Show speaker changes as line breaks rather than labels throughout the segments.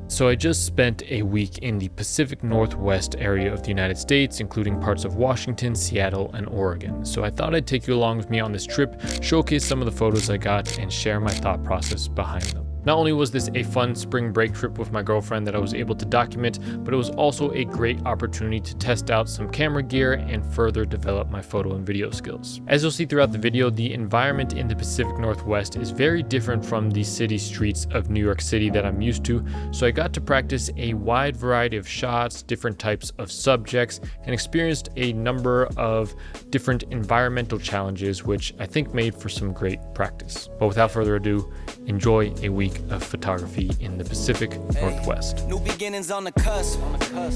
So I just spent a week in the Pacific Northwest area of the United States, including parts of Washington, Seattle, and Oregon. So I thought I'd take you along with me on this trip, showcase some of the photos I got, and share my thought process behind them. Not only was this a fun spring break trip with my girlfriend that I was able to document, but it was also a great opportunity to test out some camera gear and further develop my photo and video skills. As you'll see throughout the video, the environment in the Pacific Northwest is very different from the city streets of New York City that I'm used to, so I got to practice a wide variety of shots, different types of subjects, and experienced a number of different environmental challenges, which I think made for some great practice. But without further ado, enjoy a week of photography in the Pacific Northwest.
New beginnings on the cusp.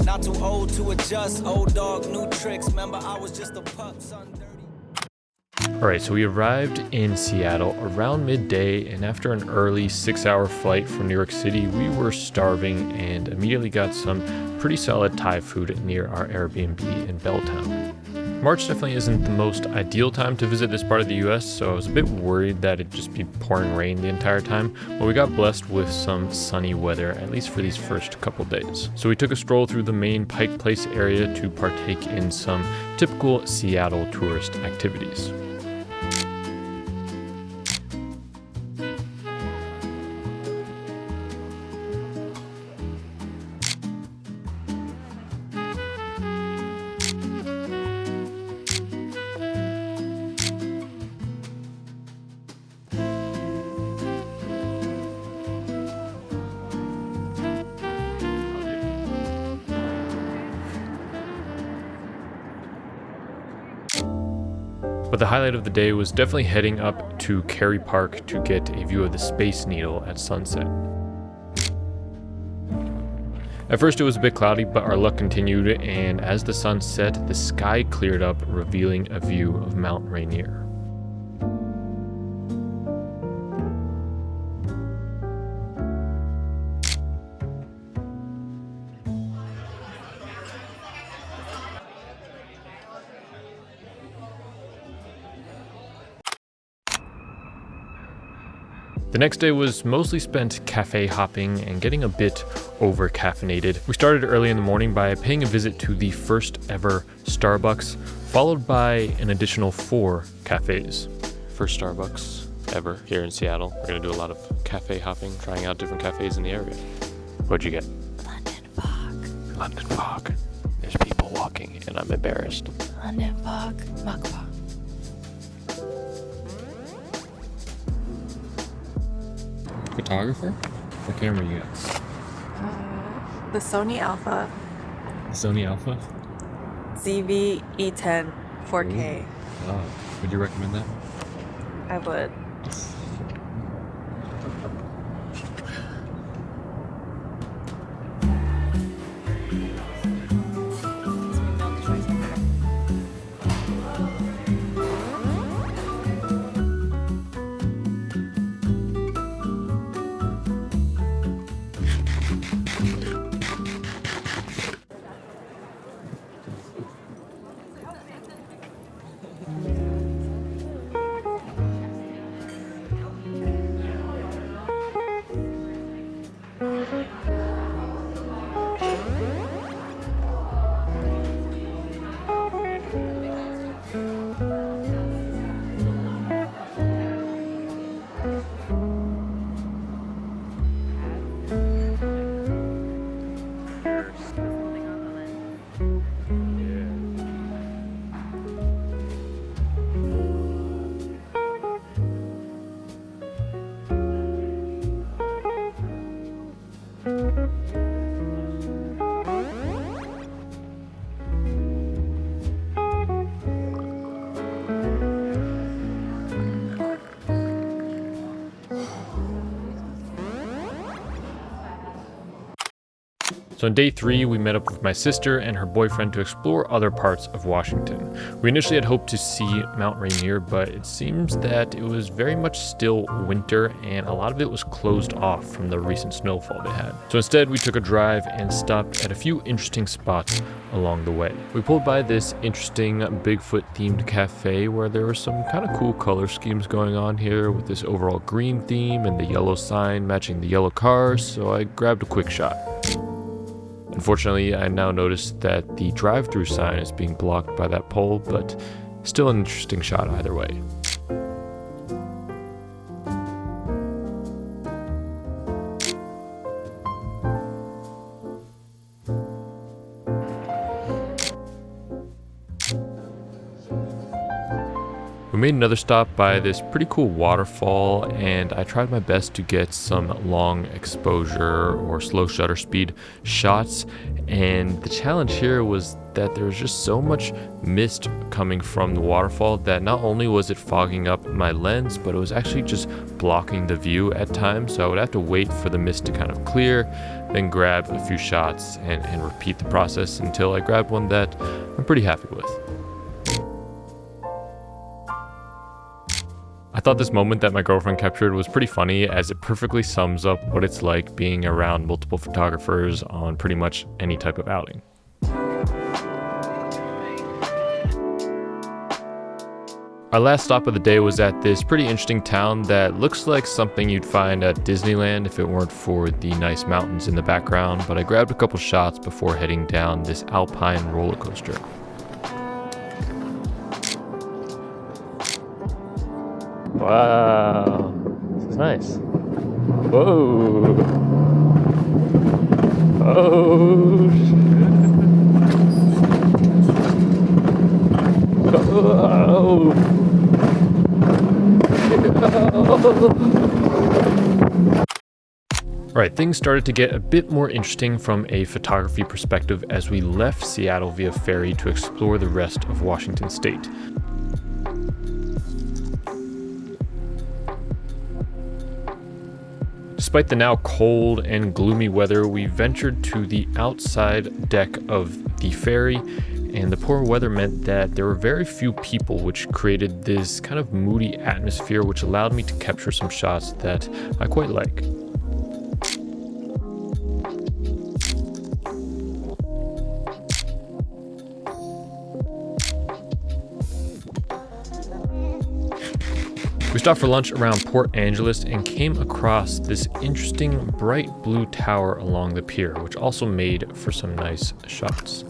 Not too old to adjust. Old dog, new tricks. Remember, I was just a pup, son dirty.
Alright, so we arrived in Seattle around midday, and after an early 6-hour flight from New York City, we were starving and immediately got some pretty solid Thai food near our Airbnb in Belltown. March definitely isn't the most ideal time to visit this part of the US, so I was a bit worried that it'd just be pouring rain the entire time, but we got blessed with some sunny weather, at least for these first couple days. So we took a stroll through the main Pike Place area to partake in some typical Seattle tourist activities. But the highlight of the day was definitely heading up to Kerry Park to get a view of the Space Needle at sunset. At first it was a bit cloudy, but our luck continued, and as the sun set, the sky cleared up, revealing a view of Mount Rainier. The next day was mostly spent cafe hopping and getting a bit over caffeinated. We started early in the morning by paying a visit to the first ever Starbucks, followed by an additional 4 cafes. First Starbucks ever here in Seattle. We're gonna do a lot of cafe hopping, trying out different cafes in the area. What'd you get?
London fog.
London fog. There's people walking and I'm embarrassed.
London fog. Mukbang.
Photographer? What camera you got?
The Sony Alpha
Sony Alpha?
ZV E10 4K.
Oh, would you recommend that?
I would.
So on day 3, we met up with my sister and her boyfriend to explore other parts of Washington. We initially had hoped to see Mount Rainier, but it seems that it was very much still winter and a lot of it was closed off from the recent snowfall they had. So instead we took a drive and stopped at a few interesting spots along the way. We pulled by this interesting Bigfoot themed cafe where there were some kind of cool color schemes going on here with this overall green theme and the yellow sign matching the yellow cars, so I grabbed a quick shot. Unfortunately, I now noticed that the drive-through sign is being blocked by that pole, but still an interesting shot either way. We made another stop by this pretty cool waterfall, and I tried my best to get some long exposure or slow shutter speed shots, and the challenge here was that there was just so much mist coming from the waterfall that not only was it fogging up my lens, but it was actually just blocking the view at times, so I would have to wait for the mist to kind of clear, then grab a few shots and repeat the process until I grabbed one that I'm pretty happy with. I thought this moment that my girlfriend captured was pretty funny, as it perfectly sums up what it's like being around multiple photographers on pretty much any type of outing. Our last stop of the day was at this pretty interesting town that looks like something you'd find at Disneyland if it weren't for the nice mountains in the background, but I grabbed a couple shots before heading down this alpine roller coaster. Wow, this is nice. Whoa. Oh, shit. Oh. Alright, things started to get a bit more interesting from a photography perspective as we left Seattle via ferry to explore the rest of Washington state. Despite the now cold and gloomy weather, we ventured to the outside deck of the ferry, and the poor weather meant that there were very few people, which created this kind of moody atmosphere which allowed me to capture some shots that I quite like. We stopped for lunch around Port Angeles and came across this interesting bright blue tower along the pier, which also made for some nice shots.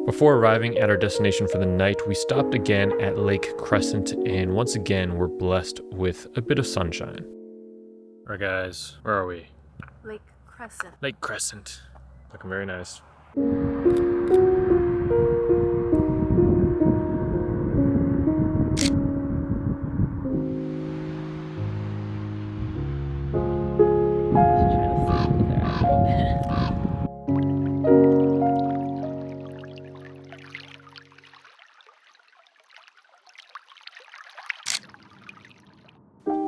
Before arriving at our destination for the night, we stopped again at Lake Crescent, and once again we're blessed with a bit of sunshine. Alright guys, where are we?
Lake Crescent.
Lake Crescent. Looking very nice.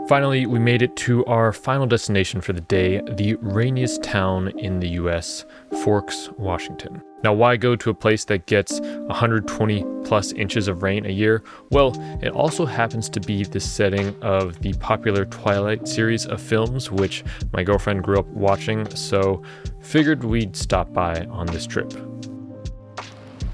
Finally, we made it to our final destination for the day, the rainiest town in the US, Forks, Washington. Now, why go to a place that gets 120 plus inches of rain a year? Well, it also happens to be the setting of the popular Twilight series of films, which my girlfriend grew up watching, so figured we'd stop by on this trip.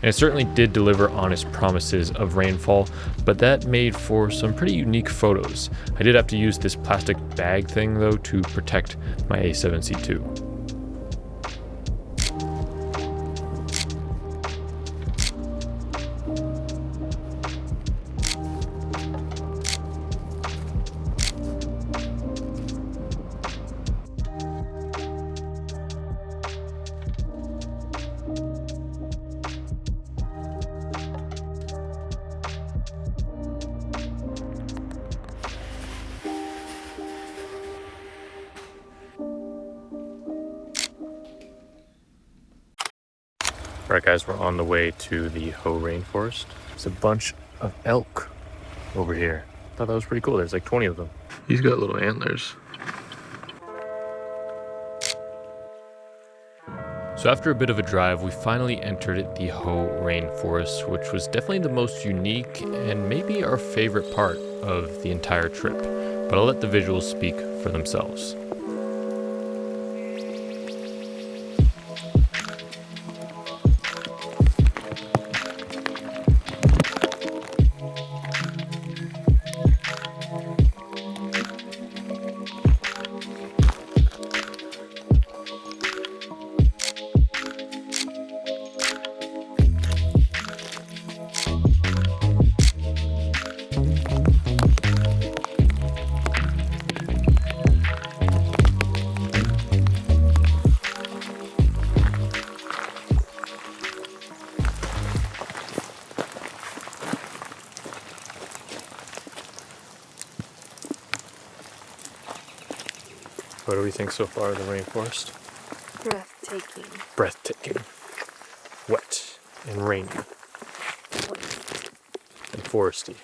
And it certainly did deliver on its promises of rainfall, but that made for some pretty unique photos. I did have to use this plastic bag thing though to protect my a7Cii II. All right, guys, we're on the way to the Hoh Rainforest. There's a bunch of elk over here. I thought that was pretty cool. There's like 20 of them. He's got little antlers. So after a bit of a drive, we finally entered the Hoh Rainforest, which was definitely the most unique and maybe our favorite part of the entire trip. But I'll let the visuals speak for themselves. What do we think so far of the rainforest?
Breathtaking.
Breathtaking. Wet and rainy. And foresty.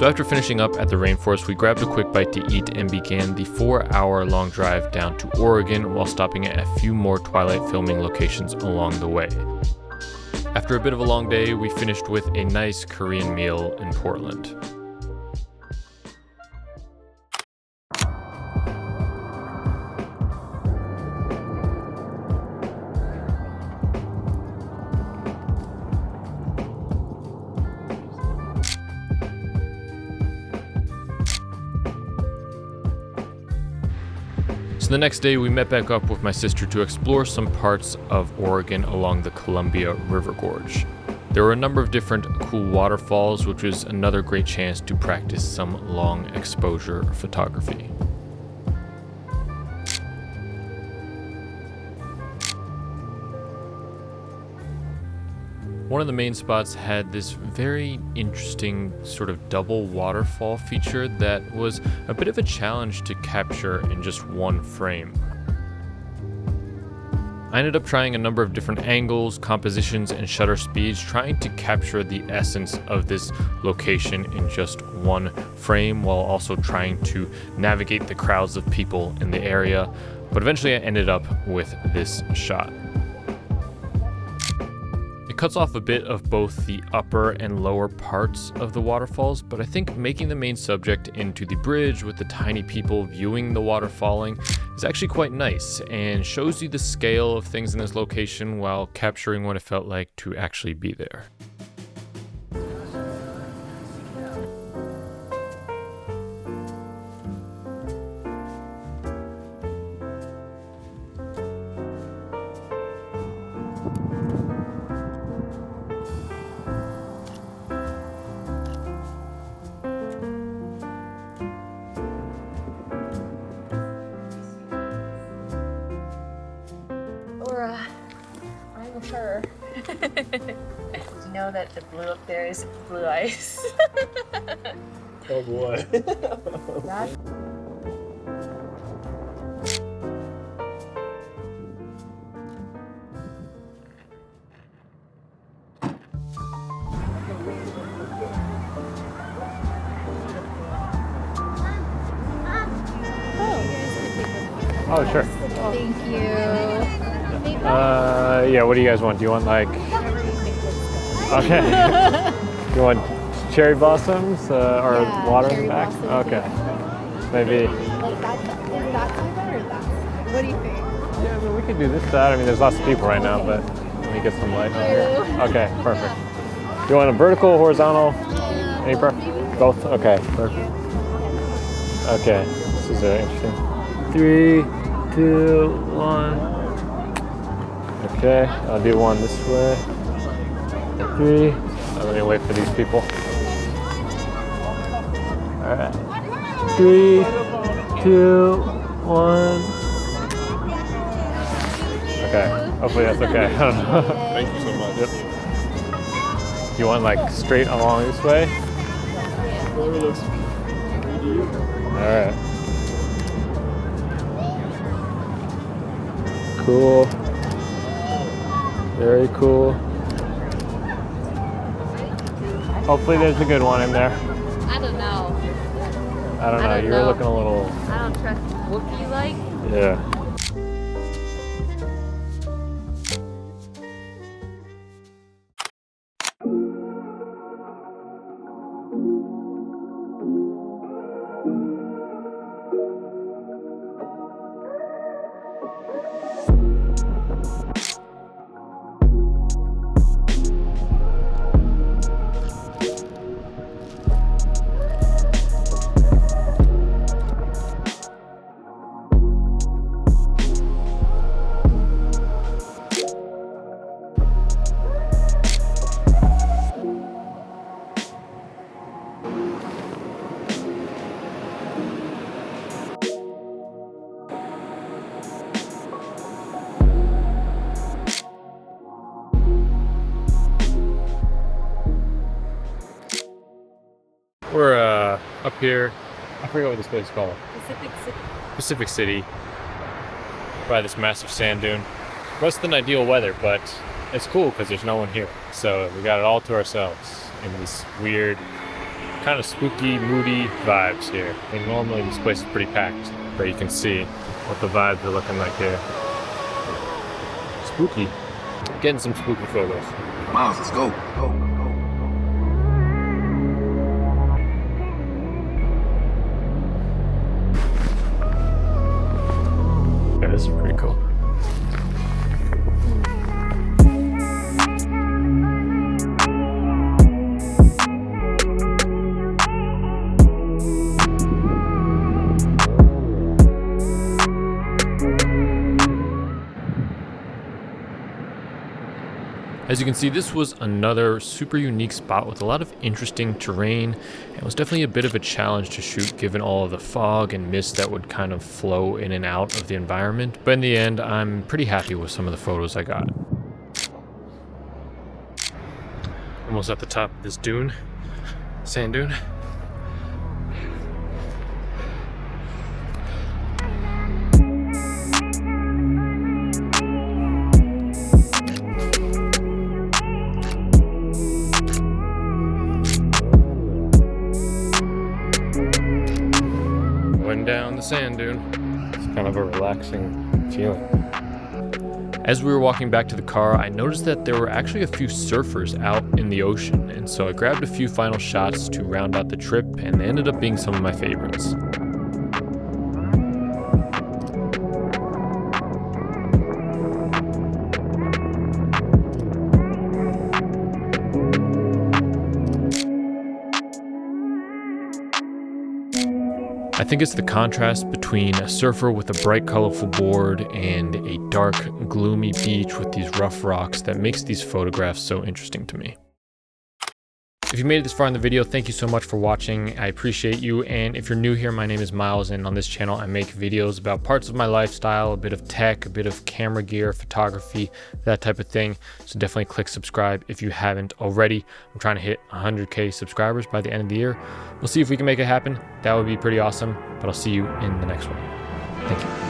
So after finishing up at the rainforest, we grabbed a quick bite to eat and began the 4-hour-long drive down to Oregon while stopping at a few more twilight filming locations along the way. After a bit of a long day, we finished with a nice Korean meal in Portland. So the next day we met back up with my sister to explore some parts of Oregon along the Columbia River Gorge. There were a number of different cool waterfalls, which was another great chance to practice some long exposure photography. One of the main spots had this very interesting sort of double waterfall feature that was a bit of a challenge to capture in just one frame. I ended up trying a number of different angles, compositions, and shutter speeds, trying to capture the essence of this location in just one frame, while also trying to navigate the crowds of people in the area. But eventually I ended up with this shot. It cuts off a bit of both the upper and lower parts of the waterfalls, but I think making the main subject into the bridge with the tiny people viewing the water falling is actually quite nice and shows you the scale of things in this location while capturing what it felt like to actually be there.
I'm sure. Did you know that the blue up there is blue ice?
Oh boy.
That
Oh, sure.
Thank you.
Yeah, what do you guys want? Do you want like... Okay. You want cherry blossoms or
Yeah,
water in
cherry
the back?
blossoms,
Okay.
yeah.
Maybe...
Like that, is that side or that side? What do you think?
Yeah, I mean, we could do this side. I mean, there's lots of people right now,
Okay.
but... Let me get some light on here. Okay, perfect. You want a vertical, horizontal? Any preference? Both? Okay, perfect. Okay, this is interesting. 3, 2, 1. Okay, I'll do one this way. 3. Let me wait for these people. All right. 3, 2, 1. Okay, hopefully that's okay. I don't know.
Thank you so much.
Yep. You want like straight along this way?
Whatever looks good to you.
All right. Cool. Very cool. Hopefully there's a good one in there.
I don't know.
I don't know. You were looking a little.
I don't trust Whoopi like.
Yeah. We're up here. I forget what this place is called. Pacific City. By this massive sand dune. Less than ideal weather, but it's cool because there's no one here. So we got it all to ourselves in this weird, kind of spooky, moody vibes here. I mean, normally this place is pretty packed, but you can see what the vibes are looking like here. Spooky. Getting some spooky photos.
Miles, let's go.
Yeah, this is pretty cool. As you can see, this was another super unique spot with a lot of interesting terrain. It was definitely a bit of a challenge to shoot given all of the fog and mist that would kind of flow in and out of the environment. But in the end, I'm pretty happy with some of the photos I got. Almost at the top of this dune, sand dune. Down the sand dune. It's kind of a relaxing feeling. As we were walking back to the car, I noticed that there were actually a few surfers out in the ocean, and so I grabbed a few final shots to round out the trip, and they ended up being some of my favorites. I think it's the contrast between a surfer with a bright, colorful board and a dark, gloomy beach with these rough rocks that makes these photographs so interesting to me. If you made it this far in the video, thank you so much for watching. I appreciate you. And if you're new here, my name is Miles, and on this channel, I make videos about parts of my lifestyle, a bit of tech, a bit of camera gear, photography, that type of thing. So definitely click subscribe if you haven't already. I'm trying to hit 100K subscribers by the end of the year. We'll see if we can make it happen. That would be pretty awesome, but I'll see you in the next one. Thank you.